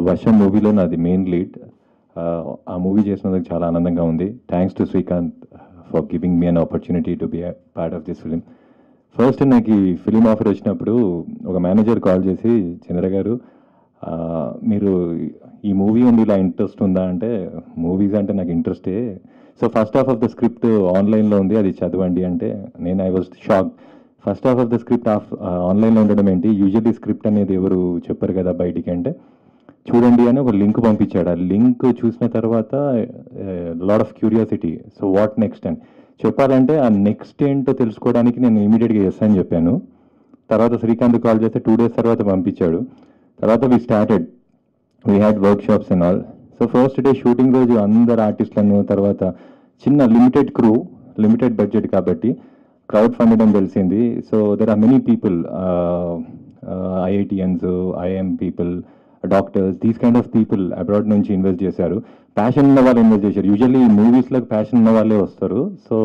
వర్షం మూవీలో నాది మెయిన్ లీడ్. ఆ మూవీ చేసినందుకు చాలా ఆనందంగా ఉంది. Thanks to Srikanth for giving me an opportunity to be part of this film. First నాకు ఈ ఫిలిం ఆఫర్ వచ్చినప్పుడు ఒక మేనేజర్ కాల్ చేసి, చంద్ర గారు మీరు ఈ మూవీ ఉంది, ఇలా ఇంట్రెస్ట్ ఉందా అంటే, మూవీస్ అంటే నాకు ఇంట్రెస్టే. So first half of the script ఆన్లైన్లో ఉంది, అది చదవండి అంటే నేను I was shock. First half of the script ఆన్లైన్లో ఉండడం ఏంటి, యూజువల్లీ స్క్రిప్ట్ అనేది ఎవరు చెప్పరు కదా బయటికి అంటే, చూడండి అని ఒక లింక్ పంపించాడు. ఆ లింక్ చూసిన తర్వాత lot of curiosity, so what next అని చెప్పాలంటే, ఆ నెక్స్ట్ ఏంటో తెలుసుకోవడానికి నేను ఇమీడియట్గా ఎస్ అని చెప్పాను. తర్వాత శ్రీకాంత్ కాల్ చేస్తే 2 days తర్వాత పంపించాడు. తర్వాత we started, we had workshops and all. So first day shooting రోజు అందరు ఆర్టిస్టులను, తర్వాత చిన్న లిమిటెడ్ క్రూ, లిమిటెడ్ బడ్జెట్ కాబట్టి క్రౌడ్ ఫండెడ్ అని తెలిసింది. So there are many people, IITians, IIM people, doctors, these kind of people abroad నుంచి invest చేశారు. ప్యాషన్ ఉన్న వాళ్ళు ఇన్వెస్ట్ చేశారు. యూజువల్లీ మూవీస్లోకి ప్యాషన్ ఉన్న వాళ్ళే వస్తారు. So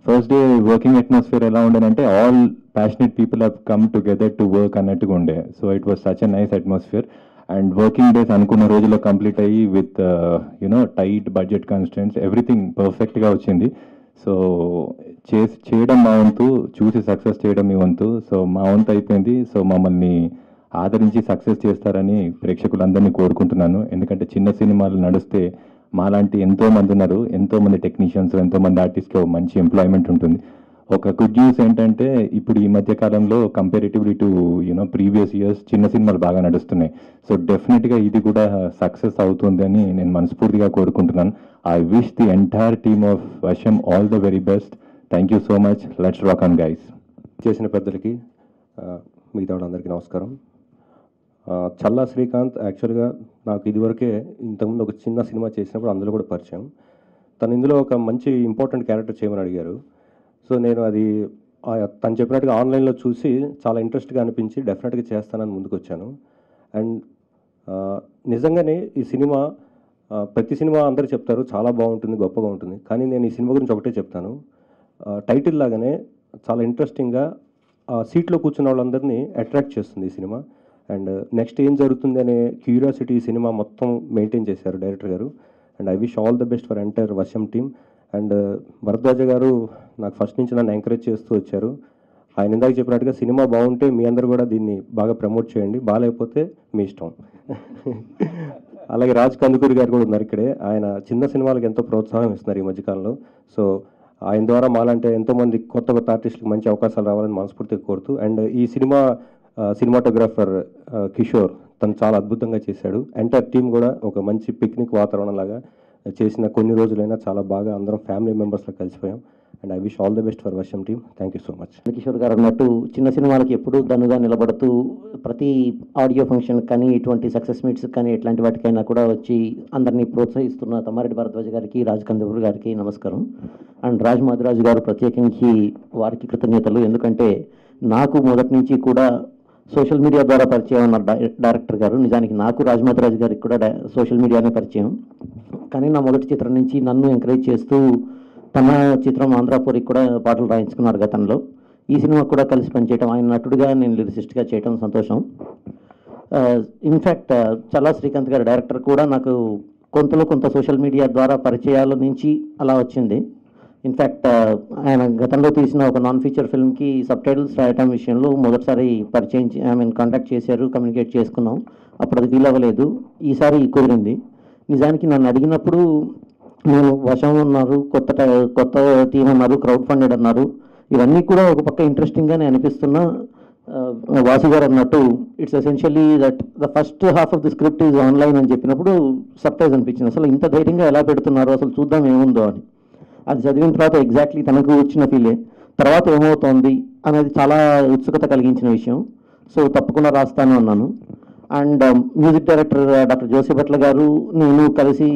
first day working atmosphere ఎలా ఉండేనంటే, all passionate people have come together to work అన్నట్టుగా ఉండే. So it was such a nice atmosphere. And working days అనుకున్న రోజుల్లో కంప్లీట్ అయ్యి with tight budget constants, everything పర్ఫెక్ట్గా వచ్చింది. సో చేయడం మా వంతు, చూసి సక్సెస్ చేయడం మీ వంతు. సో మా వంతు అయిపోయింది. సో మమ్మల్ని ఆదరించి సక్సెస్ చేస్తారని ప్రేక్షకులందరినీ కోరుకుంటున్నాను. ఎందుకంటే చిన్న సినిమాలు నడిస్తే మాలాంటి ఎంతోమంది ఉన్నారు, ఎంతోమంది టెక్నీషియన్స్, ఎంతోమంది ఆర్టిస్ట్కి మంచి ఎంప్లాయ్మెంట్ ఉంటుంది. ఒక గుడ్ న్యూస్ ఏంటంటే, ఇప్పుడు ఈ మధ్య కాలంలో కంపారిటివ్లీ టు ప్రీవియస్ ఇయర్స్ చిన్న సినిమాలు బాగా నడుస్తున్నాయి. సో డెఫినెట్గా ఇది కూడా సక్సెస్ అవుతుందని నేను మనస్ఫూర్తిగా కోరుకుంటున్నాను. I wish the entire team of Varsham all the very best. Thank you so much. Let's rock on guys. చేసిన పెద్దలకి, మిగతా వాళ్ళందరికీ నమస్కారం. చల్లా శ్రీకాంత్ యాక్చువల్గా నాకు ఇదివరకే ఇంతకుముందు ఒక చిన్న సినిమా చేసినప్పుడు అందులో కూడా పరిచయం. తను ఇందులో ఒక మంచి ఇంపార్టెంట్ క్యారెక్టర్ చేయమని అడిగారు. సో నేను అది తను చెప్పినట్టుగా ఆన్లైన్లో చూసి చాలా ఇంట్రెస్ట్గా అనిపించి డెఫినెట్గా చేస్తానని ముందుకు వచ్చాను. అండ్ నిజంగానే ఈ సినిమా, ప్రతి సినిమా అందరూ చెప్తారు చాలా బాగుంటుంది, గొప్పగా ఉంటుంది. కానీ నేను ఈ సినిమా గురించి ఒకటే చెప్తాను, టైటిల్ లాగానే చాలా ఇంట్రెస్టింగ్గా సీట్లో కూర్చున్న వాళ్ళందరినీ అట్రాక్ట్ చేస్తుంది ఈ సినిమా. అండ్ నెక్స్ట్ ఏం జరుగుతుంది అనే క్యూరియాసిటీ ఈ సినిమా మొత్తం మెయింటైన్ చేశారు డైరెక్టర్ గారు. And I wish all the best for entire వర్షం టీమ్. అండ్ భరద్వాజ గారు నాకు ఫస్ట్ నుంచి నన్ను ఎంకరేజ్ చేస్తూ వచ్చారు. ఆయన ఇందాక చెప్పినట్టుగా సినిమా బాగుంటే మీ అందరూ కూడా దీన్ని బాగా ప్రమోట్ చేయండి, బాగాలేకపోతే మీ ఇష్టం. అలాగే రాజ్ కందుకూరి గారు కూడా ఉన్నారు ఇక్కడే. ఆయన చిన్న సినిమాలకు ఎంతో ప్రోత్సాహం ఇస్తున్నారు ఈ మధ్యకాలంలో. సో ఆయన ద్వారా మాలాంటి ఎంతోమంది కొత్త కొత్త ఆర్టిస్టులకు మంచి అవకాశాలు రావాలని మనస్ఫూర్తిగా కోరుతూ, అండ్ ఈ సినిమా సినిమాటోగ్రాఫర్ కిషోర్, తను చాలా అద్భుతంగా చేశాడు. ఎంటైర్ టీం కూడా ఒక మంచి పిక్నిక్ వాతావరణం లాగా చేసిన కొన్ని రోజులైనా చాలా బాగా అందరం ఫ్యామిలీ మెంబర్స్లో కలిసిపోయాం. And I wish all the best for Varsham team. Thank you so much. Kishore garu అన్నట్టు చిన్న సినిమాలకి ఎప్పుడూ దన్నుగా నిలబడుతూ ప్రతి ఆడియో ఫంక్షన్ కానీ, ఇటువంటి సక్సెస్ మీట్స్ కానీ, ఎట్లాంటి వాటికైనా కూడా వచ్చి అందరినీ ప్రోత్సహిస్తున్న తమ్మారెడ్డి భరద్వాజ్ గారికి, రాజ్ కందుకూరి గారికి నమస్కారం. అండ్ రాజ్ మాదిరాజు గారు ప్రత్యేకించి వారికి కృతజ్ఞతలు. ఎందుకంటే నాకు మొదటి నుంచి కూడా సోషల్ మీడియా ద్వారా పరిచయం ఉన్న డైరెక్టర్ గారు. నిజానికి నాకు రాజమాధరాజు గారికి కూడా సోషల్ మీడియానే పరిచయం. కానీ నా మొదటి చిత్రం నుంచి నన్ను ఎంకరేజ్ చేస్తూ తన చిత్రం ఆంధ్రాపూరికి కూడా పాటలు రాయించుకున్నారు గతంలో. ఈ సినిమా కూడా కలిసి పనిచేయడం, ఆయన నటుడిగా నేను లిరిసిస్ట్గా చేయడం సంతోషం. ఇన్ఫ్యాక్ట్ చల్లా శ్రీకాంత్ గారు డైరెక్టర్ కూడా నాకు కొంత సోషల్ మీడియా ద్వారా పరిచయాల నుంచి అలా వచ్చింది. ఇన్ఫ్యాక్ట్ ఆయన గతంలో తీసిన ఒక నాన్ ఫీచర్ ఫిల్మ్కి సబ్ టైటిల్స్ రాయటం విషయంలో మొదటిసారి పరిచయం కాంటాక్ట్ చేశారు, కమ్యూనికేట్ చేసుకున్నాం. అప్పుడు అది వీలు అవ్వలేదు, ఈసారి కుదిరింది. నిజానికి నన్ను అడిగినప్పుడు నేను వర్షం అన్నారు, కొత్త టీం అన్నారు, క్రౌడ్ ఫండెడ్ అన్నారు. ఇవన్నీ కూడా ఒక పక్క ఇంట్రెస్టింగ్గానే అనిపిస్తున్నా, వాసు గారు అన్నట్టు it's essentially that the first half of the script is online అని చెప్పినప్పుడు సర్ప్రైజ్ అనిపించింది. అసలు ఇంత ధైర్యంగా ఎలా పెడుతున్నారు, అసలు చూద్దాం ఏముందో అని. అది చదివిన తర్వాత ఎగ్జాక్ట్లీ తనకు వచ్చిన ఫీలే. తర్వాత ఏమవుతోంది అనేది చాలా ఉత్సుకత కలిగించిన విషయం. సో తప్పకుండా రాస్తాను అన్నాను. అండ్ మ్యూజిక్ డైరెక్టర్ డాక్టర్ జోసిభట్ల గారు నేను కలిసి,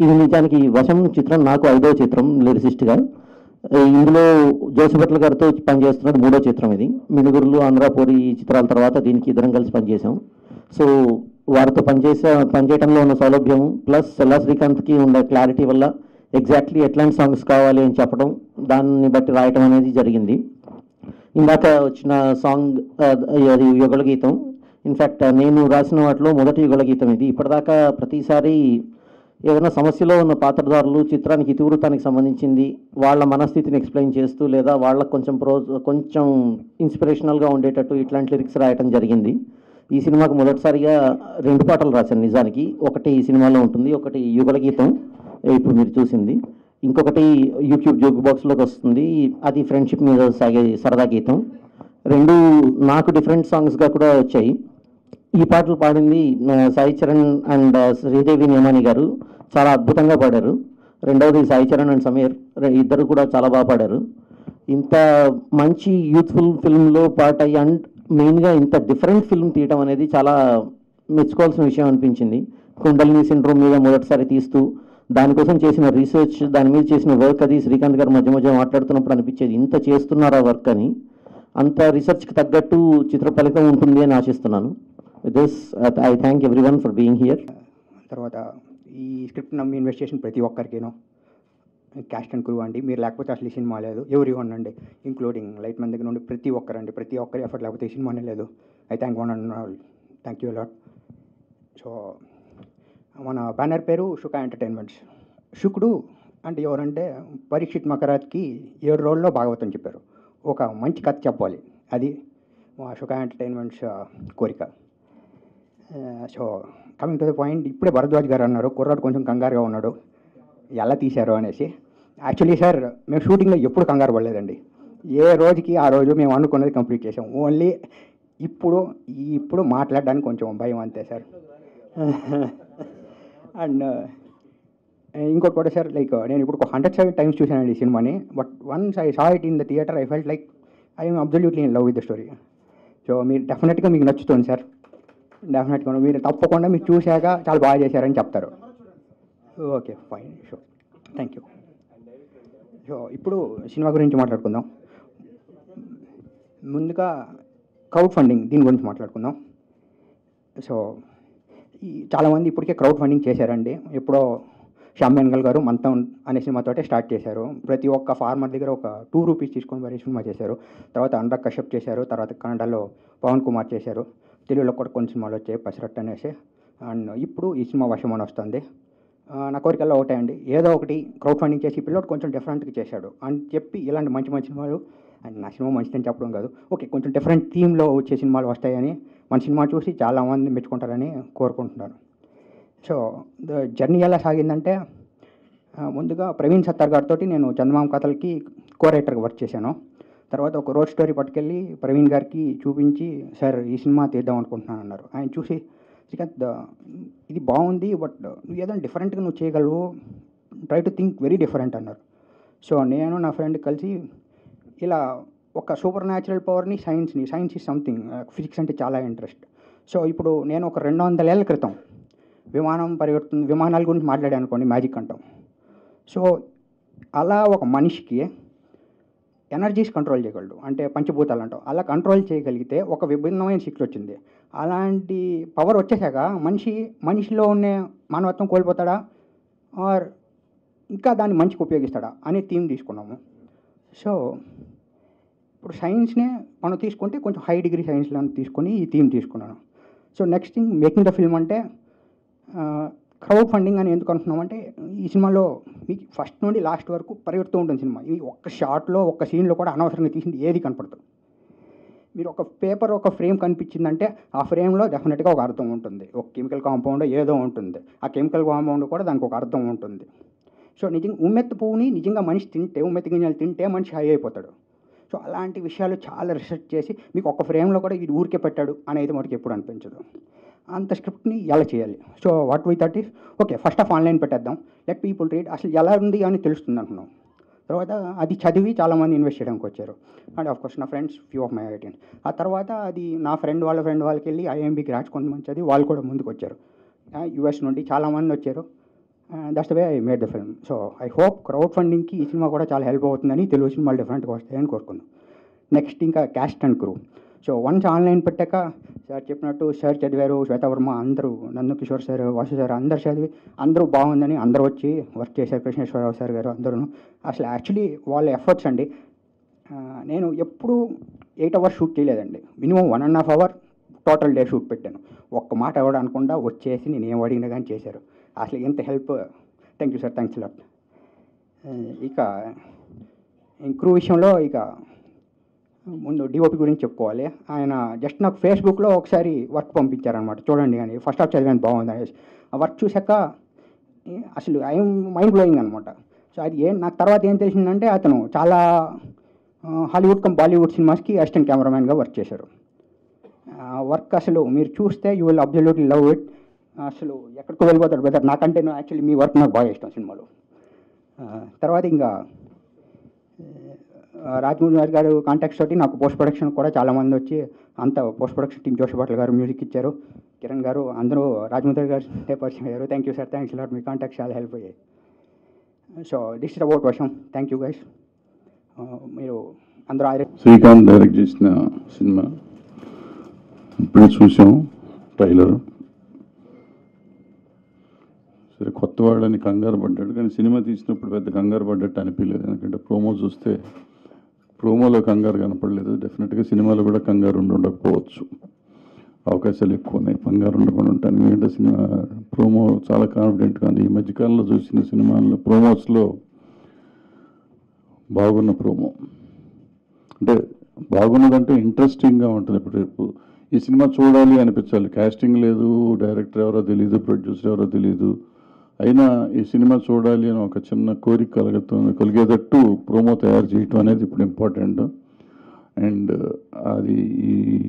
ఇది నిజానికి వర్షం చిత్రం నాకు 5వ చిత్రం లిరిసిస్ట్గా. ఇందులో జోసిభట్ల గారితో పనిచేస్తున్నది 3వ చిత్రం ఇది. మినుగురులు, ఆంధ్రాపూరి చిత్రాల తర్వాత దీనికి ఇద్దరం కలిసి పనిచేసాం. సో వారితో పనిచేయడంలో ఉన్న సౌలభ్యం ప్లస్ చల్లా శ్రీకాంత్కి ఉన్న క్లారిటీ వల్ల ఎగ్జాక్ట్లీ ఎట్లాంటి సాంగ్స్ కావాలి అని చెప్పడం, దాన్ని బట్టి రాయటం అనేది జరిగింది. ఇందాక వచ్చిన సాంగ్ అది యుగళ గీతం. ఇన్ఫ్యాక్ట్ నేను రాసిన వాటిలో మొదటి యుగళ గీతం ఇది. ఇప్పటిదాకా ప్రతిసారి ఏదైనా సమస్యలో ఉన్న పాత్రధారులు చిత్రానికి ఇతివృత్తానికి సంబంధించింది వాళ్ళ మనస్థితిని ఎక్స్ప్లెయిన్ చేస్తూ లేదా వాళ్ళకు కొంచెం ఇన్స్పిరేషనల్గా ఉండేటట్టు ఇట్లాంటి లిరిక్స్ రాయటం జరిగింది. ఈ సినిమాకు మొదటిసారిగా 2 పాటలు రాశాను నిజానికి. ఒకటి ఈ సినిమాలో ఉంటుంది, ఒకటి యుగళ గీతం ఇప్పుడు మీరు చూసింది, ఇంకొకటి యూట్యూబ్ జోక్ బాక్స్లోకి వస్తుంది, అది ఫ్రెండ్షిప్ మీద సాగే సరదా గీతం. 2 నాకు డిఫరెంట్ సాంగ్స్గా కూడా వచ్చాయి. ఈ పాటలు పాడింది సాయి చరణ్ అండ్ శ్రీదేవి నేమాని గారు, చాలా అద్భుతంగా పాడారు. రెండవది సాయి చరణ్ అండ్ సమీర్, ఇద్దరు కూడా చాలా బాగా పాడారు. ఇంత మంచి యూత్ఫుల్ ఫిల్మ్లో పాట అండ్ మెయిన్గా ఇంత డిఫరెంట్ ఫిల్మ్ తీయడం అనేది చాలా మెచ్చుకోవాల్సిన విషయం అనిపించింది. కుండలిని సిండ్రోమ్ మీద మొదటిసారి తీస్తూ దానికోసం చేసిన రీసెర్చ్, దాని మీద చేసిన వర్క్, అది శ్రీకాంత్ గారు మధ్య మధ్య మాట్లాడుతున్నప్పుడు అనిపించేది ఇంత చేస్తున్నారా వర్క్ అని. అంత రీసెర్చ్కి తగ్గట్టు చిత్ర ఫలితం ఉంటుంది అని ఆశిస్తున్నాను. This I thank every one for being here. తర్వాత ఈ స్క్రిప్ట్ నమ్మి ఇన్వెస్ట్ చేసిన ప్రతి ఒక్కరికేనో క్యాస్ట్ అండ్ క్రూ అండి, మీరు లేకపోతే అసలు ఈ సినిమా లేదు. ఎవరి వన్ అండి, ఇంక్లూడింగ్ లైట్ మ్యాన్ దగ్గర నుండి ప్రతి ఒక్కరి ఎఫర్ట్ లేకపోతే ఈ సినిమానే లేదు. I thank one and all, thank you lot. So మన బ్యానర్ పేరు షుకా ఎంటర్టైన్మెంట్స్. శుకుడు అంటే ఎవరంటే పరీక్షిత్ మకరాజ్కి 7 రోజుల్లో భాగవతం చెప్పారు. ఒక మంచి కథ చెప్పాలి, అది మా షుకా ఎంటర్టైన్మెంట్స్ కోరిక. So coming to the point, ఇప్పుడే భరద్వాజ్ గారు అన్నారు కుర్రాడు కొంచెం కంగారుగా ఉన్నాడు ఎలా తీశారు అనేసి. యాక్చువల్లీ సార్, మేము షూటింగ్లో ఎప్పుడు కంగారు పడలేదండి. ఏ రోజుకి ఆ రోజు మేము అనుకున్నది కంప్లీట్ చేసాం. ఓన్లీ ఇప్పుడు మాట్లాడడానికి కొంచెం భయం అంతే సార్. అండ్ ఇంకోటి కూడా సార్, లైక్ నేను ఇప్పుడు 107 times చూశానండి ఈ సినిమాని. But once I saw it in the theatre I felt like I'm absolutely in love with the story. So మీరు డెఫినెట్గా మీకు నచ్చుతుంది సార్, డెఫినెట్గా మీరు తప్పకుండా మీరు చూశాక చాలా బాగా చేశారని చెప్తారు. Okay fine, sure, thank you. So ఇప్పుడు సినిమా గురించి మాట్లాడుకుందాం. ముందుగా క్రౌడ్ ఫండింగ్, దీని గురించి మాట్లాడుకుందాం. సో చాలామంది ఇప్పటికే క్రౌడ్ ఫండింగ్ చేశారండి. ఎప్పుడో శ్యామ్ బెనగల్ గారు మంతం అనే సినిమాతోటే స్టార్ట్ చేశారు. ప్రతి ఒక్క ఫార్మర్ దగ్గర ఒక 2 రూపీస్ తీసుకొని మరీ సినిమా చేశారు. తర్వాత అనురాగ్ కశ్యప్ చేశారు, తర్వాత కన్నడలో పవన్ కుమార్ చేశారు, తెలుగులో కూడా కొన్ని సినిమాలు వచ్చాయి, పసిరట్ అనేసి. అండ్ ఇప్పుడు ఈ సినిమా వర్షం అని వస్తుంది. నా కోరికల్లో ఒకటే అండి, ఏదో ఒకటి క్రౌడ్ ఫండింగ్ చేసి పిల్లోడు కొంచెం డిఫరెంట్గా చేశాడు అని చెప్పి ఇలాంటి మంచి మంచి సినిమాలు, అండ్ నా సినిమా మంచిదని చెప్పడం కాదు, ఓకే కొంచెం డిఫరెంట్ థీమ్లో వచ్చే సినిమాలు వస్తాయని, మన సినిమా చూసి చాలామంది మెచ్చుకుంటారని కోరుకుంటున్నాను. సో జర్నీ ఎలా సాగిందంటే, ముందుగా ప్రవీణ్ సత్తార్ గారితో నేను చందమామ కథలకి కో-రైటర్గా వర్క్ చేశాను. తర్వాత ఒక రోడ్ స్టోరీ పట్టుకెళ్ళి ప్రవీణ్ గారికి చూపించి, సార్ ఈ సినిమా తీద్దాం అనుకుంటున్నాను అన్నారు. ఆయన చూసి, శ్రీకాంత్ ఇది బాగుంది, బట్ నువ్వు ఏదైనా డిఫరెంట్గా నువ్వు చేయగలవు, try to think very different అన్నారు. సో నేను నా ఫ్రెండ్ కలిసి ఇలా ఒక సూపర్ న్యాచురల్ పవర్ని, సైన్స్ ఈజ్ సంథింగ్, ఫిజిక్స్ అంటే చాలా ఇంట్రెస్ట్. సో ఇప్పుడు నేను ఒక 200 ఏళ్ల క్రితం విమానాల గురించి మాట్లాడాను అనుకోండి, మ్యాజిక్ అంటాం. సో అలా ఒక మనిషికి ఎనర్జీస్ కంట్రోల్ చేయగలడు, అంటే పంచభూతాలు అంటాం, అలా కంట్రోల్ చేయగలిగితే ఒక విభిన్నమైన శక్తి వచ్చింది. అలాంటి పవర్ వచ్చేసాక మనిషిలో ఉన్న మానవత్వం కోల్పోతాడా, ఆర్ ఇంకా దాన్ని మంచికి ఉపయోగిస్తాడా అనే థీమ్ తీసుకున్నాము. సో ఇప్పుడు సైన్స్నే మనం తీసుకుంటే కొంచెం హై డిగ్రీ సైన్స్లో తీసుకొని ఈ థీమ్ తీసుకున్నాను. So next thing, making the film అంటే క్రౌడ్ ఫండింగ్ అని ఎందుకు అనుకున్నామంటే, ఈ సినిమాలో మీకు ఫస్ట్ నుండి లాస్ట్ వరకు పరిగెడుతూ ఉంటుంది సినిమా. ఈ ఒక్క షాట్లో ఒక్క సీన్లో కూడా అనవసరంగా తీసింది ఏది కనపడుతుంది. మీరు ఒక పేపర్ ఒక ఫ్రేమ్ కనిపించిందంటే ఆ ఫ్రేమ్లో డెఫినెట్గా ఒక అర్థం ఉంటుంది, ఒక కెమికల్ కాంపౌండ్ ఏదో ఉంటుంది, ఆ కెమికల్ కాంపౌండ్ కూడా దానికి ఒక అర్థం ఉంటుంది. సో నిజంగా ఉమ్మెత్త పువ్వుని నిజంగా మనిషి తింటే, ఉమ్మెత్త గింజలు తింటే మనిషి హై అయిపోతాడు. సో అలాంటి విషయాలు చాలా రీసెర్చ్ చేసి మీకు ఒక ఫ్రేమ్లో కూడా ఇది ఊరికే పెట్టాడు అనేది మనకి ఎప్పుడు అనిపించదు. అంత స్క్రిప్ట్ని ఎలా చేయాలి. So what we thought is, okay first of online పెట్టేద్దాం, లెట్ పీపుల్ రీడ్, అసలు ఎలా ఉంది అని తెలుస్తుంది అంటున్నాం. తర్వాత అది చదివి చాలామంది ఇన్వెస్ట్ చేయడానికి వచ్చారు. అండ్ ఆఫ్ కోర్స్ నా ఫ్రెండ్స్, ఫ్యూ ఆఫ్ మై ఐడియన్స్. ఆ తర్వాత అది నా ఫ్రెండ్ వాళ్ళకి వెళ్ళి ఐఎంబీకి రాజ్ కొంతమంది చదివి వాళ్ళు కూడా ముందుకు వచ్చారు. యూఎస్ నుండి చాలామంది వచ్చారు. That's the way I made the film. So I hope crowd ఫండింగ్కి ఈ సినిమా కూడా చాలా హెల్ప్ అవుతుందని, తెలుగు సినిమాలు డిఫరెంట్గా వస్తాయని కోరుకుందాం. నెక్స్ట్ ఇంకా caste and crew. So once online పెట్టాక సార్ చెప్పినట్టు సార్ చదివారు, శ్వేతవర్మ అందరూ, నందు కిషోర్ సార్, వాసు సార్ అందరు చదివి అందరూ బాగుందని అందరూ వచ్చి వర్క్ చేశారు. కృష్ణేశ్వరరావు సార్ గారు అందరూ. అసలు యాక్చువల్లీ వాళ్ళ ఎఫర్ట్స్ అండి. నేను ఎప్పుడు 8 hours షూట్ చేయలేదండి, minimum 1.5 hour total day shoot పెట్టాను. ఒక్క మాట ఎవడు అనకుండా వచ్చేసి నేను ఏం అడిగినా కానీ చేశారు. అసలు ఎంత help. Thank you sir, thanks lot. ఇక క్రూ విషయంలో ఇక ముందు డిఓపి గురించి చెప్పుకోవాలి. ఆయన జస్ట్ నాకు ఫేస్బుక్లో ఒకసారి వర్క్ పంపించారనమాట, చూడండి అని. ఫస్ట్ హాఫ్ చదివాను బాగుంది అనేసి. ఆ వర్క్ చూశాక అసలు ఐఎమ్ మైండ్ బ్లోయింగ్ అనమాట. సో అది నాకు తర్వాత ఏం తెలిసిందంటే అతను చాలా హాలీవుడ్ కమ్ బాలీవుడ్ సినిమాస్కి అసిస్టెంట్ కెమెరామ్యాన్గా వర్క్ చేశారు. వర్క్ అసలు మీరు చూస్తే you will absolutely love it. అసలు ఎక్కడికో వెళ్ళిపోతాడు బ్రదర్. నాకంటే యాక్చువల్లీ మీ వర్క్ నాకు బాగా ఇష్టం సినిమాలో. తర్వాత ఇంకా రాజమౌళి గారు కాంటాక్ట్స్ తోటి నాకు పోస్ట్ ప్రొడక్షన్ కూడా చాలామంది వచ్చి అంత post production team Joshi Bhatla గారు మ్యూజిక్ ఇచ్చారు, కిరణ్ గారు అందరూ రాజమౌళి గారు పరిచయం అయ్యారు. Thank you sir, thanks lot. Me contacts చాలా హెల్ప్ అయ్యాయి. సో దిస్ ఇస్ అబౌట్ వర్షం. Thank you guys. మీరు అందరూ శ్రీకాంత్ డైరెక్ట్ చేసిన సినిమా ఇప్పుడే చూసాం ట్రైలర్. సరే కొత్త వాళ్ళని కంగారు పడ్డాడు, కానీ సినిమా తీసినప్పుడు పెద్ద కంగారు పడ్డట్టు అనిపించలేదు. ఎందుకంటే ప్రోమో చూస్తే ప్రోమోలో కంగారు కనపడలేదు. డెఫినెట్గా సినిమాలో కూడా కంగారు ఉండకపోవచ్చు, అవకాశాలు ఎక్కువ ఉన్నాయి కంగారు ఉండకుండా ఉంటాను. ఎందుకంటే సినిమా ప్రోమో చాలా కాన్ఫిడెంట్గా ఉంది. ఈ మధ్యకాలంలో చూసిన సినిమాల్లో ప్రోమోస్లో బాగున్న ప్రోమో అంటే బాగున్నదంటే ఇంట్రెస్టింగ్గా ఉంటుంది. ఇప్పుడు రేపు ఈ సినిమా చూడాలి అనిపించాలి. కాస్టింగ్ లేదు, డైరెక్టర్ ఎవరో తెలియదు, ప్రొడ్యూసర్ ఎవరో తెలియదు, అయినా ఈ సినిమా చూడాలి అని ఒక చిన్న కోరిక కలిగేటట్టు ప్రోమో తయారు చేయటం అనేది ఇప్పుడు ఇంపార్టెంట్. అండ్ అది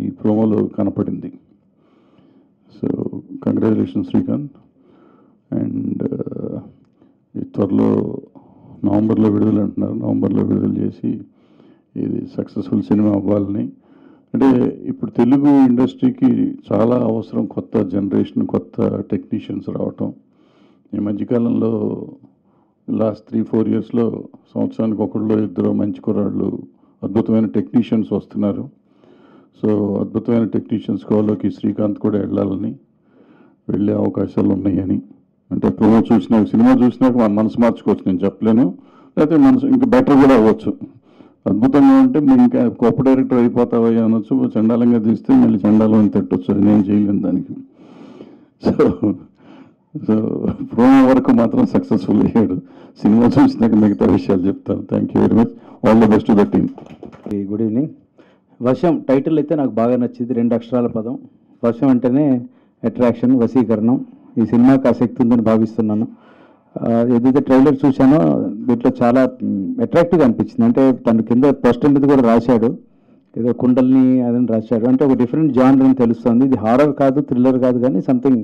ఈ ప్రోమోలో కనపడింది. So congratulation Srikanth. అండ్ త్వరలో నవంబర్లో విడుదల అంటున్నారు. నవంబర్లో విడుదల చేసి ఇది సక్సెస్ఫుల్ సినిమా అవ్వాలని. అంటే ఇప్పుడు తెలుగు ఇండస్ట్రీకి చాలా అవసరం కొత్త జనరేషన్, కొత్త టెక్నీషియన్స్ రావటం. ఈ మధ్యకాలంలో లాస్ట్ 3-4 ఇయర్స్లో సంవత్సరానికి ఒకళ్ళు ఇద్దరు మంచి కుర్రాళ్ళు అద్భుతమైన టెక్నీషియన్స్ వస్తున్నారు. సో అద్భుతమైన టెక్నీషియన్స్ కోలోకి శ్రీకాంత్ కూడా వెళ్ళే అవకాశాలు ఉన్నాయని. అంటే ప్రోమో చూసినాక, సినిమా చూసినాక మన మనసు మార్చుకోవచ్చు, నేను చెప్పలేను. లేకపోతే మనసు ఇంకా బెటర్ కూడా అవ్వచ్చు. అద్భుతంగా ఉంటే ఇంకా గొప్ప డైరెక్టర్ అయిపోతావా అనొచ్చు, చండాలంగా తీస్తే మళ్ళీ చండాలం తిట్టొచ్చు, అది నేను చేయలేను దానికి. సో ప్రోమో వరకు మాత్రం సక్సెస్ఫుల్ అయ్యాడు. సినిమా చూసినాక మిగతా విషయాలు చెప్తాను. Thank you very much. All the best to the team. Good evening. వర్షం టైటిల్ అయితే నాకు బాగా నచ్చింది. 2 అక్షరాల పదం. వర్షం అంటేనే అట్రాక్షన్, వశీకరణం. ఈ సినిమాకి ఆసక్తి ఉందని భావిస్తున్నాను. ఏదైతే ట్రైలర్ చూశానో దీంట్లో చాలా అట్రాక్టివ్గా అనిపించింది. అంటే తన కింద పోస్టర్ మీద కూడా రాశాడు, ఏదో కుండల్ని అదని రాశాడు. అంటే ఒక డిఫరెంట్ జానర్ అని తెలుస్తుంది. ఇది హారర్ కాదు, థ్రిల్లర్ కాదు, కానీ సంథింగ్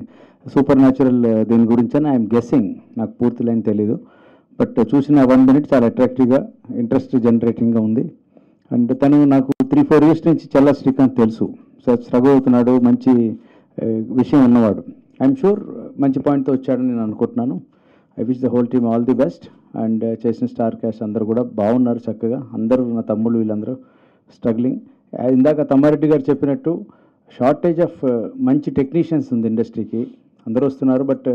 సూపర్ న్యాచురల్ దీని గురించి అని ఐఎమ్ గెస్సింగ్. నాకు పూర్తి లైన్ తెలీదు, బట్ చూసిన 1 minute చాలా అట్రాక్టివ్గా, ఇంట్రెస్ట్ జనరేటింగ్గా ఉంది. అండ్ తను నాకు 3-4 years నుంచి చల్లా శ్రీకాంత్ తెలుసు. స్ట్రగుల్ అవుతున్నాడు, మంచి విషయం ఉన్నవాడు. ఐఎమ్ షూర్ మంచి పాయింట్తో వచ్చాడని నేను అనుకుంటున్నాను. I wish the whole team all the best. And చేసిన స్టార్ క్యాస్ట్ అందరూ కూడా బాగున్నారు చక్కగా. అందరూ నా తమ్ముళ్ళు వీళ్ళందరూ స్ట్రగ్లింగ్. ఇందాక తమ్మారెడ్డి గారు చెప్పినట్టు షార్టేజ్ ఆఫ్ మంచి టెక్నీషియన్స్ ఉంది ఇండస్ట్రీకి. అందరూ వస్తున్నారు, బట్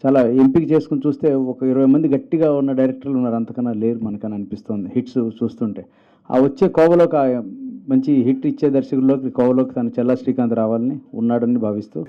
చాలా ఎంపిక చేసుకుని చూస్తే ఒక 20 మంది గట్టిగా ఉన్న డైరెక్టర్లు ఉన్నారు, అంతకన్నా లేరు మనకని అనిపిస్తుంది హిట్స్ చూస్తుంటే. ఆ వచ్చే కోవలోకి మంచి హిట్ ఇచ్చే దర్శకుల్లోకి కోవలోకి తను చల్లా శ్రీకాంత్ రావాలని ఉన్నాడని భావిస్తూ